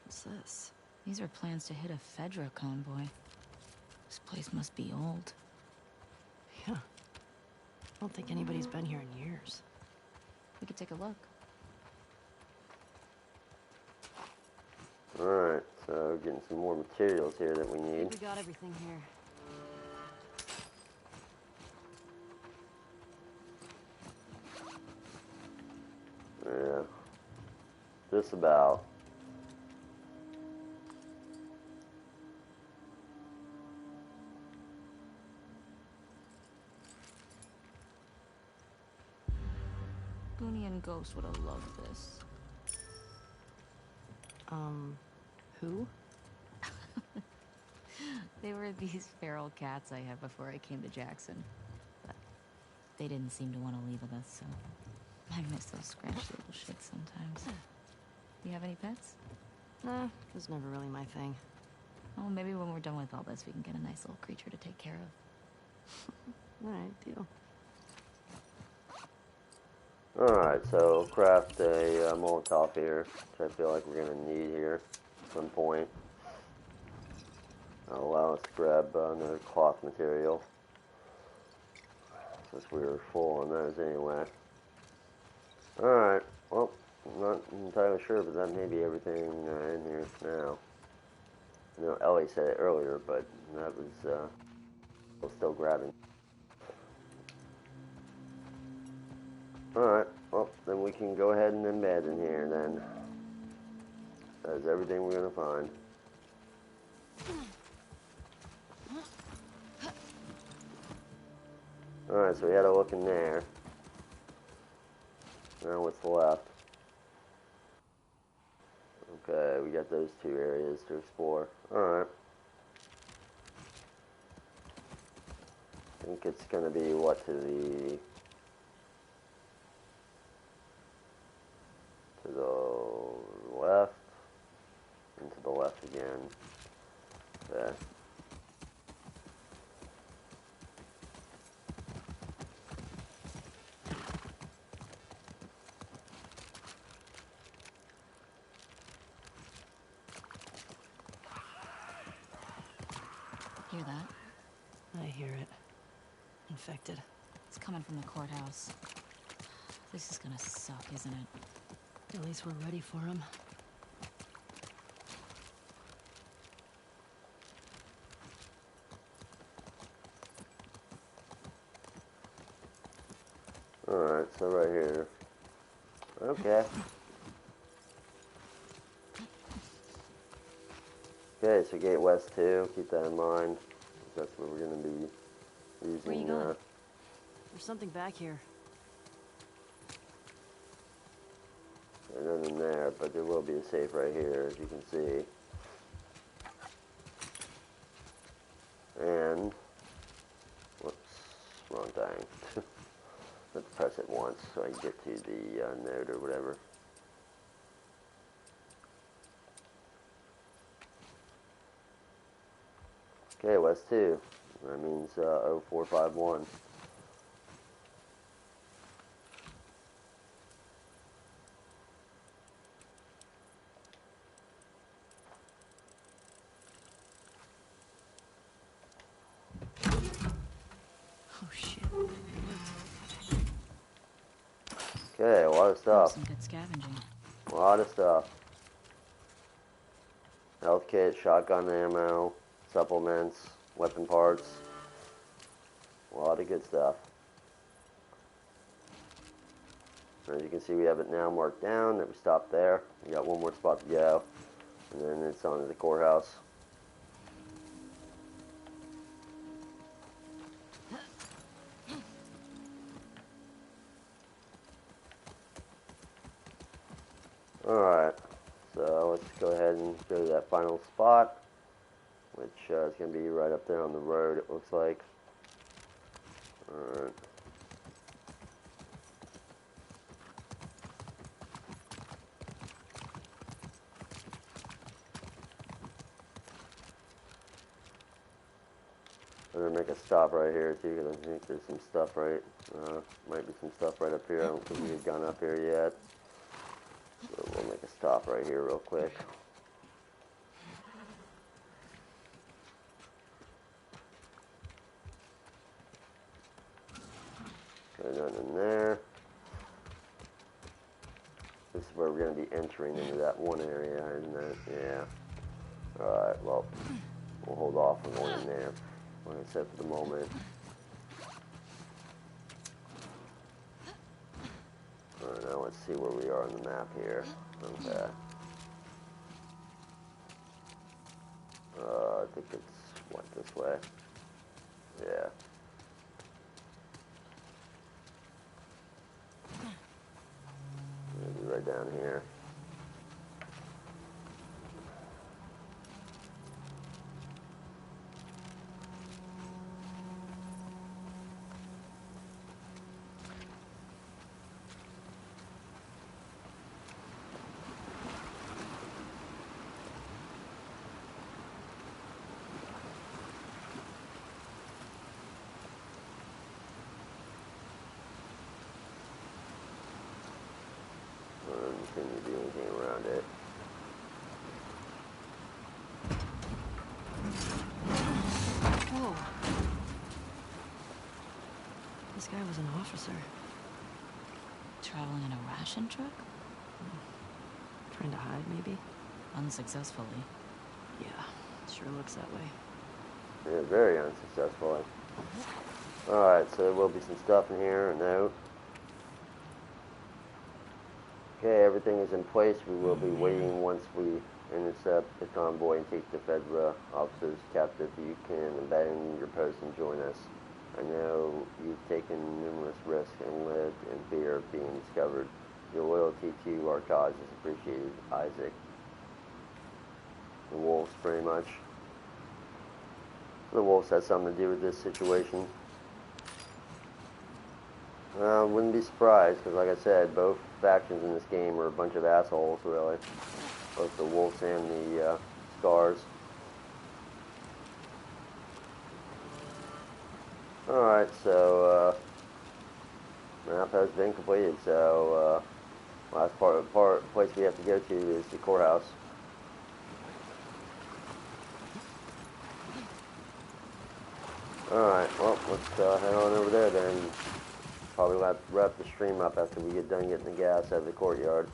What's this? These are plans to hit a Fedra convoy. This place must be old. Yeah. I don't think anybody's been here in years. We could take a look. Alright, so getting some more materials here that we I need. think we got everything here. Yeah. Just about. Goonie and Ghost would have loved this. Who? They were these feral cats I had before I came to Jackson. But they didn't seem to want to leave with us, so I miss those scratchy little shits sometimes. You have any pets? Nah, it was never really my thing. Oh, maybe when we're done with all this, we can get a nice little creature to take care of. Alright, deal. Alright, so craft a Molotov here, which I feel like we're going to need here at some point. That'll allow us to grab another cloth material, since we were full on those anyway. Alright, well, I'm not entirely sure, but that may be everything in here now. I know Ellie said it earlier, but that was still grabbing. Alright, well, then we can go ahead and embed in here then. That's everything we're going to find. Alright, so we had a look in there. Now what's left? Okay, we got those two areas to explore. Alright. I think it's going to be, what, to the left, and to the left again. Okay. Hear that? I hear it. Infected. It's coming from the courthouse. This is gonna suck, isn't it? At least we're ready for him. Alright, so right here. Okay. Okay, so Gate West 2, keep that in mind. That's where we're going to be using. Where you going? There's something back here. Nothing there, but there will be a safe right here, as you can see. And, whoops, wrong thing. Let's press it once so I can get to the note or whatever. Okay, West 2. That means 0451. Oh shit. Okay, a lot of stuff. Some good scavenging. A lot of stuff. Health kit, shotgun ammo, supplements, weapon parts. A lot of good stuff. As you can see, we have it now marked down that we stopped there. We got one more spot to go, and then it's on to the courthouse. Alright, so let's go ahead and go to that final spot, which is going to be right up there on the road, it looks like. Alright. I'm going to make a stop right here too, because I think there's some stuff right, might be some stuff right up here. I don't think we've gone up here yet. So we'll make a stop right here real quick. Okay, nothing in there. This is where we're going to be entering into that one area, isn't it? Yeah. Alright, well, we'll hold off on going in there, like I said, for the moment. Alright, now let's see where we are on the map here. Okay. I think it's, what, this way? Yeah. Maybe right down here. Can you do anything around it? Whoa. This guy was an officer. Traveling in a ration truck? Trying to hide, maybe? Unsuccessfully. Yeah, sure looks that way. Yeah, very unsuccessfully. Alright, so there will be some stuff in here, a note. Okay, everything is in place. We will be waiting once we intercept the convoy and take the Fedra officers captive. You can abandon your post and join us. I know you've taken numerous risks and lived in fear of being discovered. Your loyalty to our cause is appreciated, Isaac. The wolves, pretty much. The wolves had something to do with this situation. Wouldn't be surprised, because like I said, both factions in this game are a bunch of assholes, really. Both the wolves and the scars. Alright, so map has been completed, so last place we have to go to is the courthouse. Alright, well, let's head on over there then. Probably have to wrap the stream up after we get done getting the gas out of the courtyard.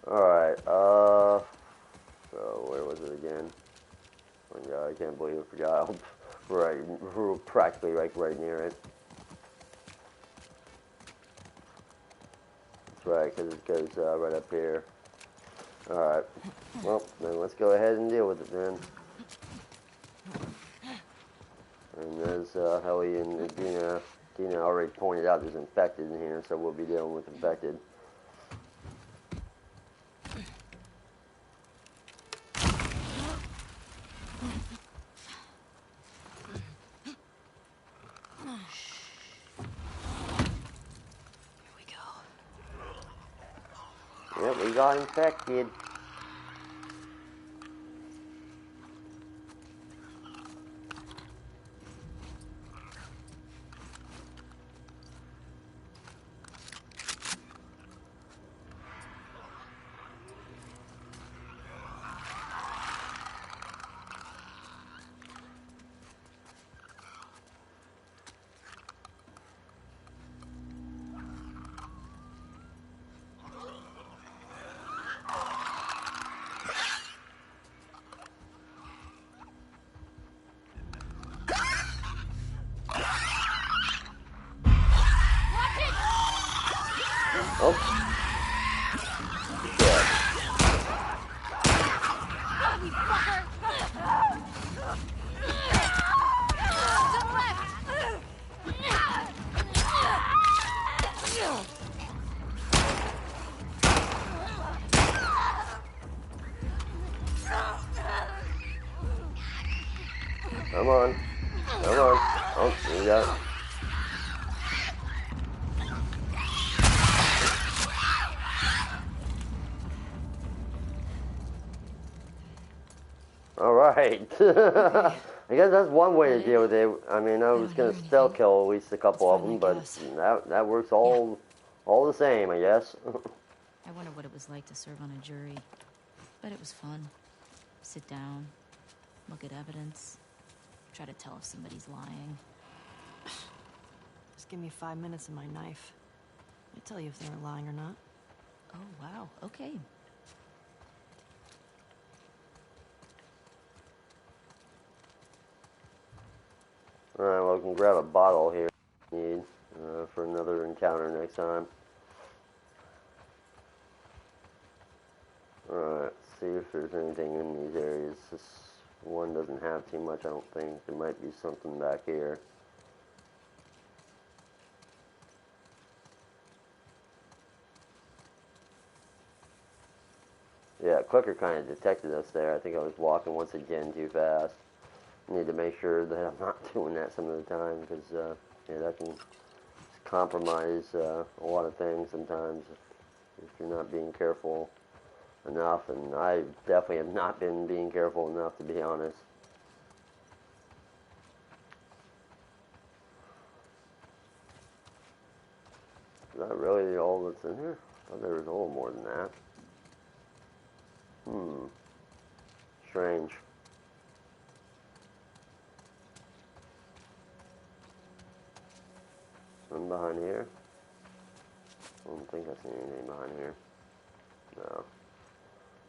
Alright, so where was it again? Oh my god, I can't believe I forgot. We're practically right near it. That's right, because it goes right up here. Alright, well, then let's go ahead and deal with it then. And as Helly and Dina already pointed out, there's infected in here, so we'll be dealing with infected. Yep, we got infected. Oh. Shit. Come on. Come on. Oh, you got it. Alright. I guess that's one way to deal with it. I mean, I was going to stealth kill at least a couple of them, but that works all the same, I guess. I wonder what it was like to serve on a jury. But it was fun. Sit down, look at evidence, try to tell if somebody's lying. Just give me 5 minutes and my knife. I'll tell you if they were lying or not. Oh, wow. Okay. Alright, well, we can grab a bottle here if you need for another encounter next time. Alright, let's see if there's anything in these areas. This one doesn't have too much, I don't think. There might be something back here. Yeah, Clicker kind of detected us there. I think I was walking once again too fast. Need to make sure that I'm not doing that some of the time, because yeah, that can compromise a lot of things sometimes if you're not being careful enough, and I definitely have not been being careful enough, to be honest. Is that really all that's in here? I thought there was a little more than that. Strange. Something behind here? I don't think I see anything behind here. No.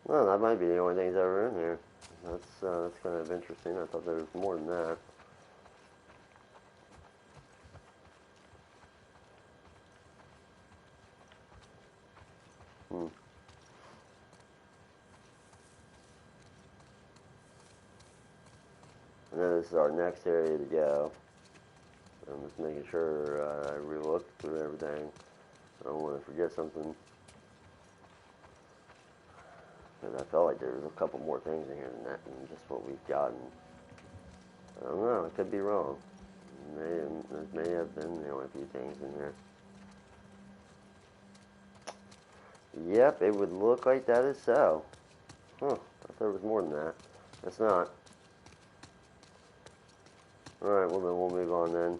Well, that might be the only things that were in here. That's kind of interesting. I thought there was more than that. And then this is our next area to go. I'm just making sure I re-look through everything. I don't want to forget something. Because I felt like there was a couple more things in here than that, than just what we've gotten. I don't know, I could be wrong. There may have been a few things in here. Yep, it would look like that is so. Huh, I thought there was more than that. That's not. Alright, well then we'll move on then.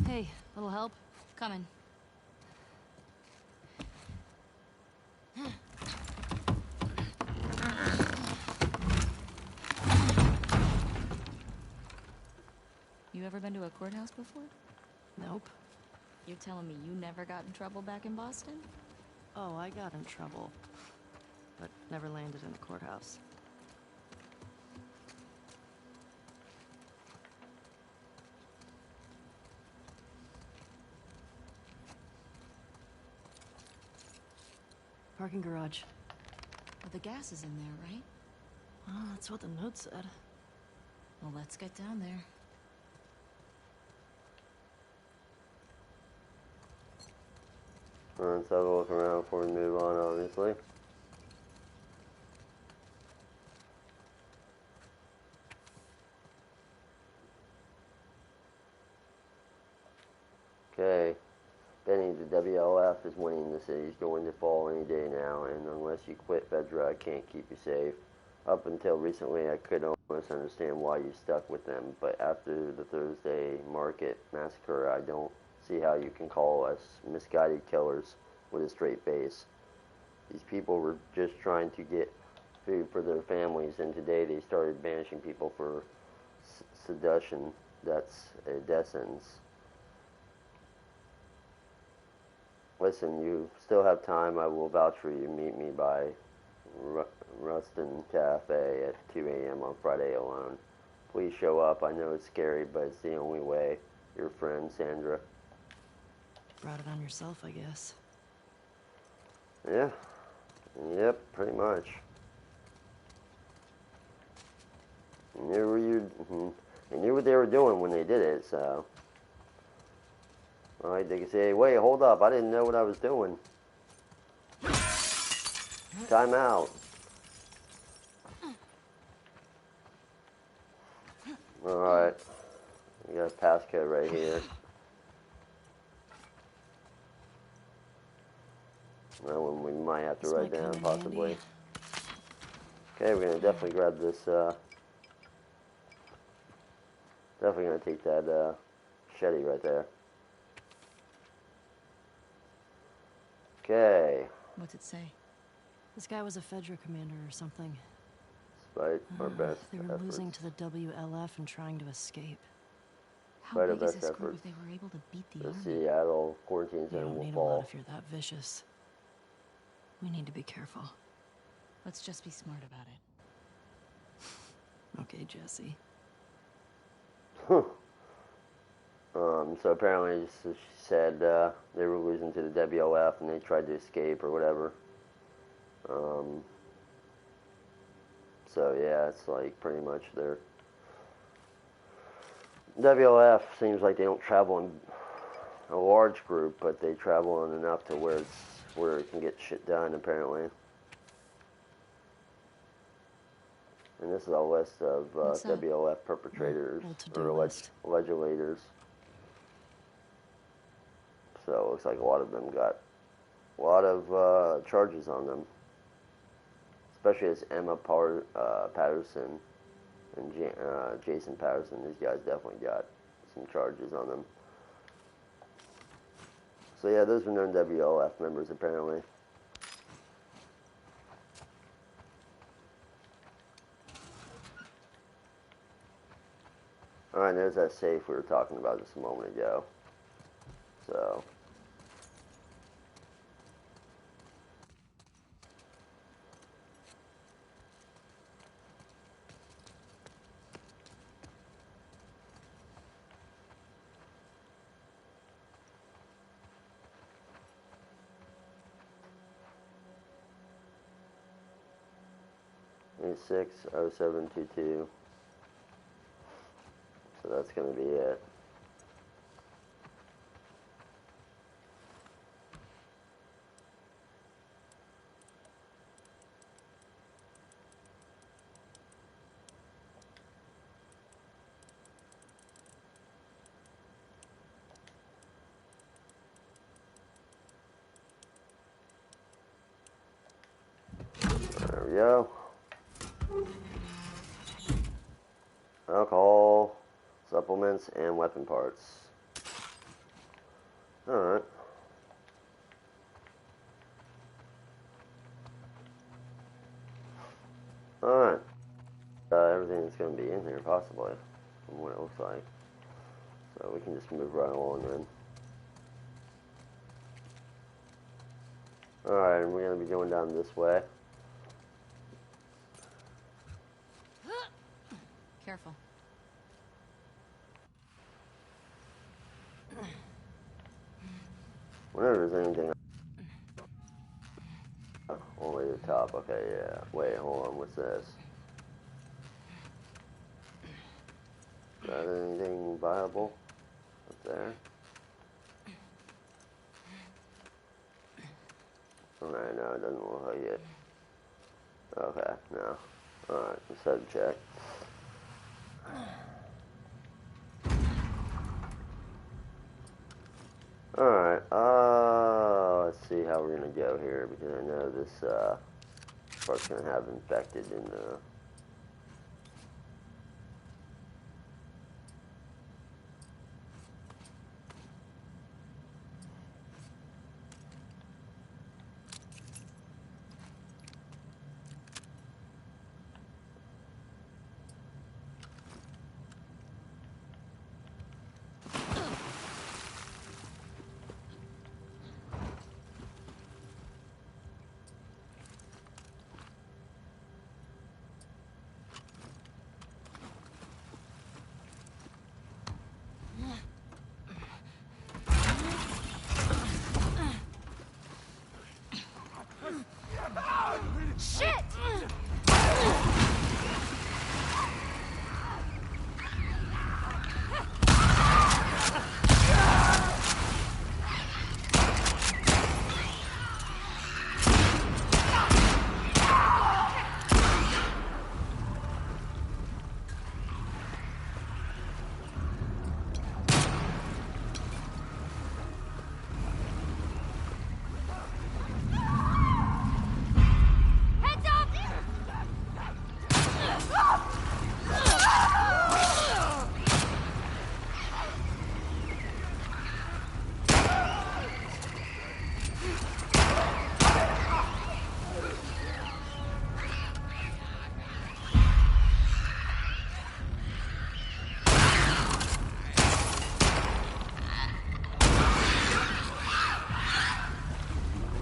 Hey, little help? Coming. ever been to a courthouse before? Nope. You're telling me you never got in trouble back in Boston? Oh, I got in trouble, but never landed in a courthouse. Parking garage. Well, the gas is in there, right? Oh, that's what the note said. Well, let's get down there. Let's have a look around before we move on, obviously. Okay. Benny, the WLF is winning. The city's going to fall any day now, and unless you quit, Fedra, I can't keep you safe. Up until recently, I could almost understand why you stuck with them, but after the Thursday Market massacre, I don't see how you can call us misguided killers with a straight face. These people were just trying to get food for their families, and today they started banishing people for seduction. That's a death sentence. Listen, you still have time. I will vouch for you. Meet me by Ruston Cafe at 2 a.m. on Friday alone. Please show up. I know it's scary, but it's the only way. Your friend, Sandra. Brought it on yourself, I guess. Yeah. Yep, pretty much. They knew what they were doing when they did it, so. Alright, they can say, wait, hold up, I didn't know what I was doing. Time out. Alright. We got a passcode right here. That one we might have to write down, possibly. Okay, we're gonna definitely grab this, definitely gonna take that, machete right there. Okay. What's it say? This guy was a Fedra commander or something. Despite our best They were efforts. losing to the WLF and trying to escape. How Despite our big is best this group efforts, if they were able to beat the the army? Seattle quarantine You center don't will need a lot fall. if you're that vicious. We need to be careful. Let's just be smart about it. Okay, Jesse. So apparently, so she said they were losing to the WLF and they tried to escape or whatever. So yeah, it's like pretty much their WLF seems like they don't travel in a large group, but they travel in enough to where it can get shit done apparently. And this is a list of What's that? WLF perpetrators Old to-do or list. legislators. So it looks like a lot of them got a lot of charges on them. Especially as Emma Patterson and Jason Patterson. These guys definitely got some charges on them. So yeah, those were known WLF members apparently. Alright, there's that safe we were talking about just a moment ago. So. It's 60722. So that's going to be it. There we go. Alcohol, supplements, and weapon parts. Alright. Alright. Everything that's going to be in here, possibly, from what it looks like. So we can just move right along then. Alright, and we're going to be going down this way. Careful. Whenever there's anything all the way to the top. Okay, yeah. Wait, hold on. What's this? Is that anything viable up there? Alright, no, it doesn't look like it. Okay, no. Alright, let's head and check. Alright, let's see how we're gonna go here, because I know this, part's gonna have infected in the... Shit!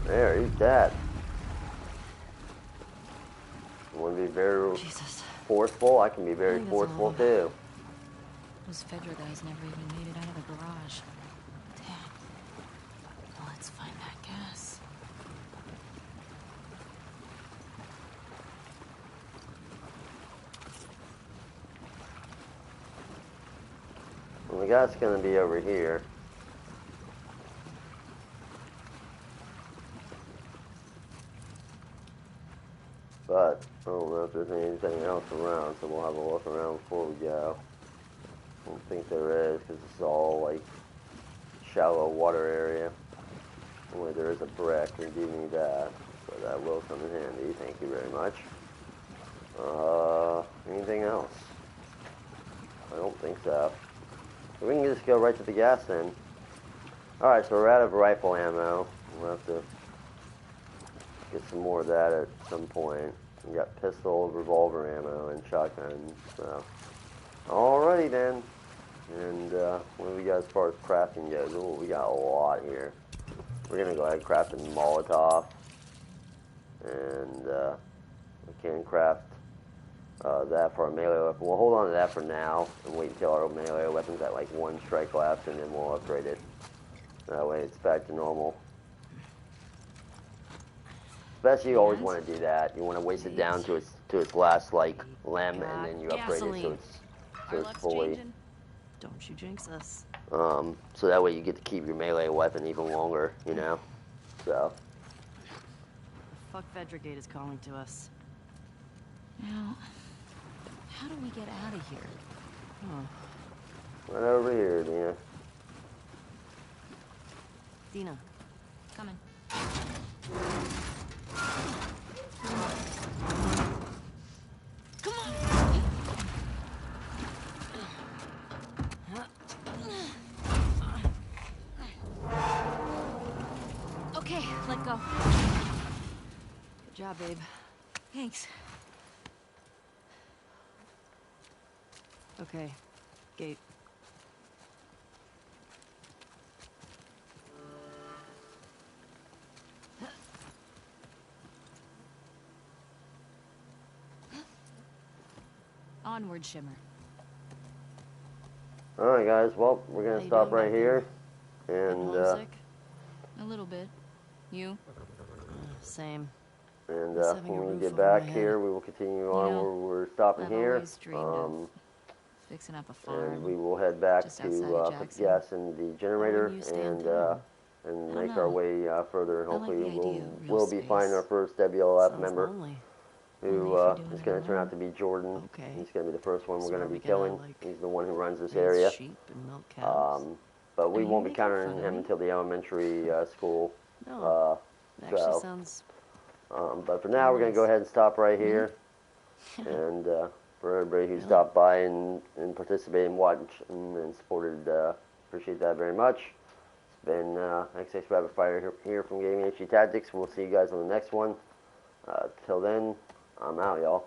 There, he's dead. You want to be very Jesus. forceful? I can be I very think that's all forceful of too. Those Fedra guys never even made it out of the garage. Damn. Well, let's find that gas. Well, the guy's gonna be over here. But I don't know if there's anything else around, so we'll have a look around before we go. I don't think there is, because it's all like shallow water area. Only there is a brick, and do need that, so that will come in handy. Thank you very much. Anything else? I don't think so. We can just go right to the gas then. Alright, so we're out of rifle ammo. We'll have to get some more of that at some point. We got pistol, revolver ammo, and shotguns, so. Alrighty then. And what do we got as far as crafting goes? Oh, we got a lot here. We're gonna go ahead and craft a Molotov. And we can craft that for our melee weapon. We'll hold on to that for now and wait until our melee weapon's at like 1 strike left, and then we'll upgrade it. That way it's back to normal. Especially you always want to do that. You want to waste it down to its last like limb, and then you upgrade it so it's fully. Don't you jinx us. So that way you get to keep your melee weapon even longer, you know? So. The fuck Vedragate is calling to us. Now, how do we get out of here? Oh. Right over here, Dina. Dina. Coming. Come on! Okay, let go. Good job, babe. Thanks. Okay. Gate. Onward, Shimmer. Alright guys, well, we're How gonna you stop doing right back here. there? And, Homesick? A little bit. You? Same. and Just having a when we roof get over my back head. here, we will continue on know, where we're stopping I've here. always dreamed of fixing up a farm. And we will head back just to outside of put Jackson. gas in the generator you stay in and town? I don't make our know. way further. And I like hopefully the idea of real we'll be finding our space. first WLF Sounds member lonely. who Only if you're is doing going it to turn out alone. to be Jordan. Okay. He's going to be the first one we're So going are to be we gonna, killing. like, He's the one who runs this raise area. sheep and milk cows? But we Are you won't be making counting fun of him me? until the elementary school. No. Actually so, sounds... but for now, we're going to go nice. ahead and stop right here. And for everybody who Really? stopped by and participated and watched and supported, appreciate that very much. It's been XX Rapid Fire here from Gaming HG Tactics. We'll see you guys on the next one. Till then, I'm out, y'all.